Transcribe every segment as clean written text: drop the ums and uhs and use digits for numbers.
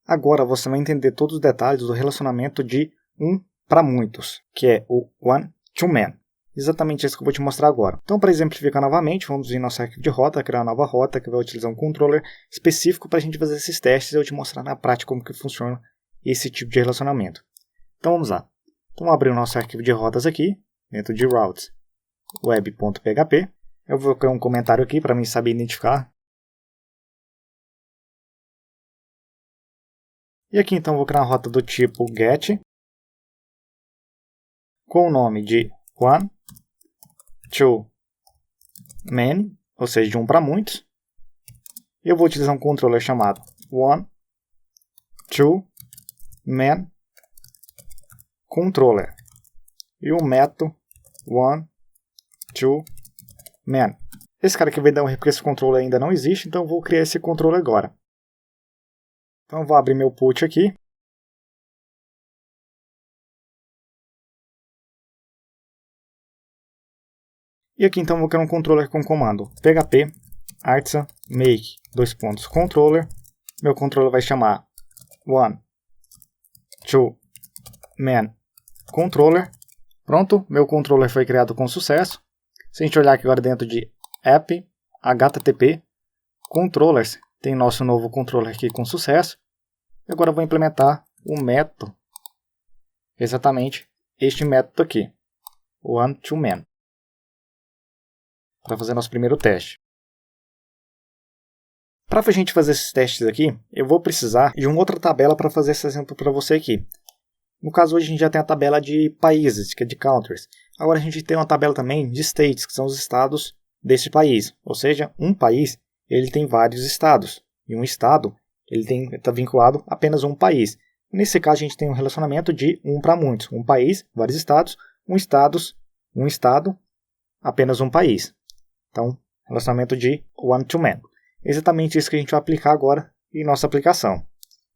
Agora você vai entender todos os detalhes do relacionamento de um para muitos, que é o one-to-many. Exatamente isso que eu vou te mostrar agora. Então, para exemplificar novamente, vamos vir em nosso arquivo de rota, criar uma nova rota que vai utilizar um controller específico para a gente fazer esses testes e eu te mostrar na prática como que funciona esse tipo de relacionamento. Então, vamos lá. Então, vamos abrir o nosso arquivo de rotas aqui, dentro de routes web.php. Eu vou criar um comentário aqui para mim saber identificar. E aqui, então, vou criar uma rota do tipo get, com o nome de one to many, ou seja, de um para muitos. Eu vou utilizar um controller chamado one to many controller e o método one to many. Esse cara aqui vai dar um erro porque esse controller ainda não existe, então eu vou criar esse controller agora. Então eu vou abrir meu put aqui. E aqui então eu vou criar um controller com o comando php artisan make controller. Meu controller vai chamar one to many controller. Pronto, meu controller foi criado com sucesso. Se a gente olhar aqui agora dentro de app http controllers, tem nosso novo controller aqui com sucesso. E agora eu vou implementar o método, exatamente este método aqui, one to many, para fazer nosso primeiro teste. Para a gente fazer esses testes aqui, eu vou precisar de uma outra tabela para fazer esse exemplo para você aqui. No caso, hoje a gente já tem a tabela de países, que é de countries. Agora a gente tem uma tabela também de states, que são os estados desse país. Ou seja, um país ele tem vários estados. E um estado ele está vinculado a apenas um país. Nesse caso, a gente tem um relacionamento de um para muitos. Um país, vários estados. Um estado, apenas um país. Então, relacionamento de one-to-many. Exatamente isso que a gente vai aplicar agora em nossa aplicação.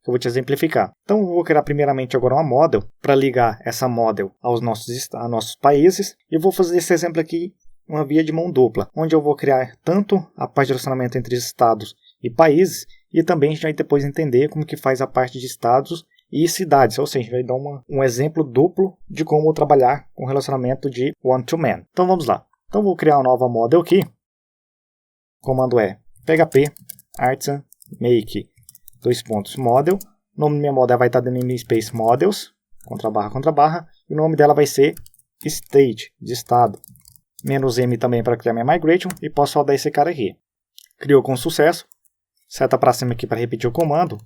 Eu vou te exemplificar. Então, eu vou criar primeiramente agora uma model para ligar essa model aos nossos países. E eu vou fazer esse exemplo aqui uma via de mão dupla, onde eu vou criar tanto a parte de relacionamento entre estados e países, e também a gente vai depois entender como que faz a parte de estados e cidades. Ou seja, a gente vai dar um exemplo duplo de como trabalhar com relacionamento de one-to-many. Então, vamos lá. Então, eu vou criar uma nova model aqui. O comando é php artisan make model. O nome da minha model vai estar dentro do namespace models, contra barra, e o nome dela vai ser state, de estado. -m também para criar minha migration, e posso rodar esse cara aqui. Criou com sucesso. Seta para cima aqui para repetir o comando.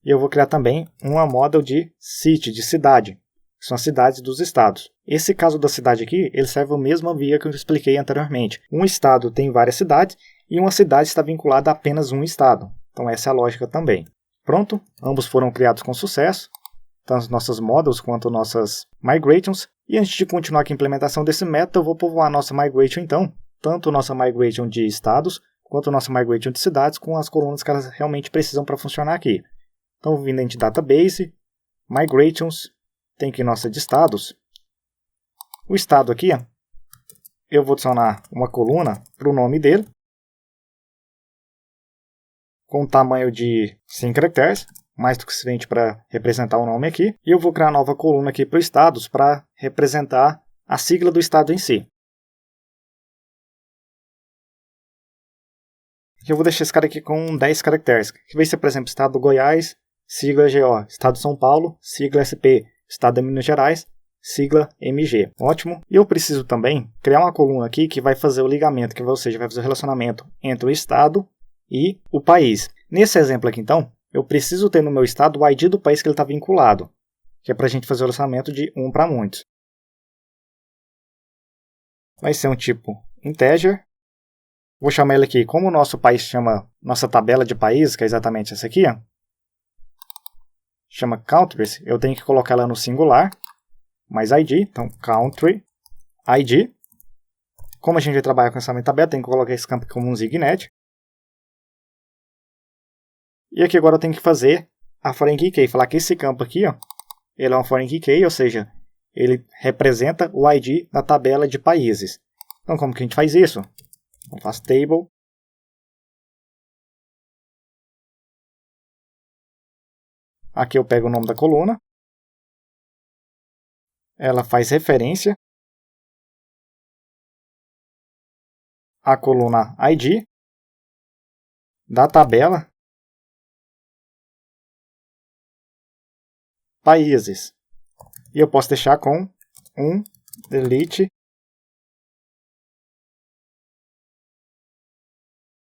E eu vou criar também uma model de city, de cidade, que são as cidades dos estados. Esse caso da cidade aqui, ele serve a mesma via que eu expliquei anteriormente. Um estado tem várias cidades, e uma cidade está vinculada a apenas um estado. Então essa é a lógica também. Pronto, ambos foram criados com sucesso, tanto as nossas models quanto nossas migrations. E antes de continuar aqui a implementação desse método, eu vou povoar a nossa migration então, tanto a nossa migration de estados, quanto a nossa migration de cidades, com as colunas que elas realmente precisam para funcionar aqui. Então, vindo em database, migrations, tem aqui nossa de estados. O estado aqui, eu vou adicionar uma coluna para o nome dele, com tamanho de 5 caracteres, mais do que suficiente para representar o nome aqui. E eu vou criar uma nova coluna aqui para estados para representar a sigla do estado em si. Eu vou deixar esse cara aqui com 10 caracteres, que vai ser, por exemplo, estado do Goiás, sigla GO, estado de São Paulo, sigla SP, estado de Minas Gerais, sigla MG. Ótimo. E eu preciso também criar uma coluna aqui que vai fazer o ligamento, ou seja, vai fazer o relacionamento entre o estado e o país. Nesse exemplo aqui, então, eu preciso ter no meu estado o ID do país que ele está vinculado, que é para a gente fazer o relacionamento de um para muitos. Vai ser um tipo integer. Vou chamar ele aqui, como o nosso país chama nossa tabela de países, que é exatamente essa aqui, chama countries, eu tenho que colocar ela no singular, mais ID, então country ID. Como a gente vai trabalhar com essa tabela, tem que colocar esse campo como um signet. E aqui agora eu tenho que fazer a foreign key, falar que esse campo aqui, ele é um foreign key, ou seja, ele representa o ID da tabela de países. Então, como que a gente faz isso? Eu faço table Aqui eu pego o nome da coluna. Ela faz referência à coluna ID da tabela países. E eu posso deixar com delete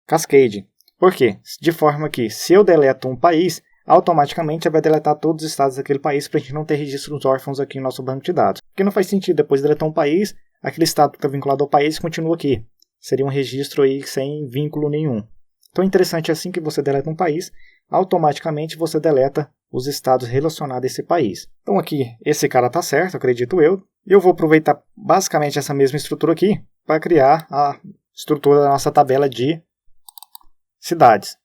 cascade. Por quê? De forma que, se eu deleto um país, automaticamente vai deletar todos os estados daquele país para a gente não ter registros órfãos aqui no nosso banco de dados. Porque não faz sentido, depois de deletar um país, aquele estado que está vinculado ao país continua aqui. Seria um registro aí sem vínculo nenhum. Então é interessante, assim que você deleta um país, automaticamente você deleta os estados relacionados a esse país. Então aqui, esse cara está certo, acredito eu. E eu vou aproveitar basicamente essa mesma estrutura aqui para criar a estrutura da nossa tabela de cidades.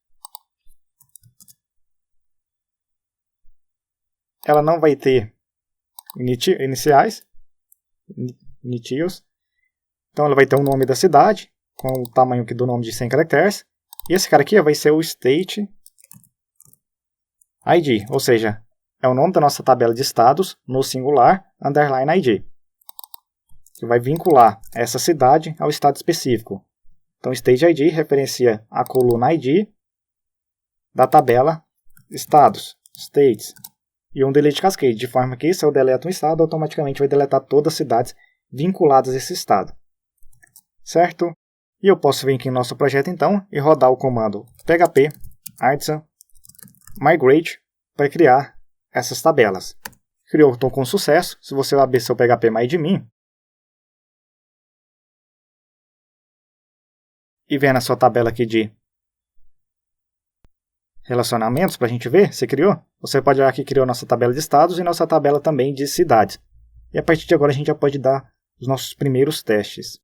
Ela não vai ter iniciais, então ela vai ter o nome da cidade, com o tamanho aqui do nome de 100 caracteres. E esse cara aqui vai ser o State ID, ou seja, é o nome da nossa tabela de estados no singular, underline ID, que vai vincular essa cidade ao estado específico. Então, State ID referencia a coluna ID da tabela estados, states, e um delete cascade, de forma que se eu deleto um estado, automaticamente vai deletar todas as cidades vinculadas a esse estado. Certo? E eu posso vir aqui no nosso projeto então e rodar o comando php artisan migrate para criar essas tabelas. Criou, estou com sucesso. Se você abrir seu php MyAdmin e ver na sua tabela aqui de relacionamentos para a gente ver se criou, você pode olhar que criou nossa tabela de estados e nossa tabela também de cidades. E a partir de agora a gente já pode dar os nossos primeiros testes.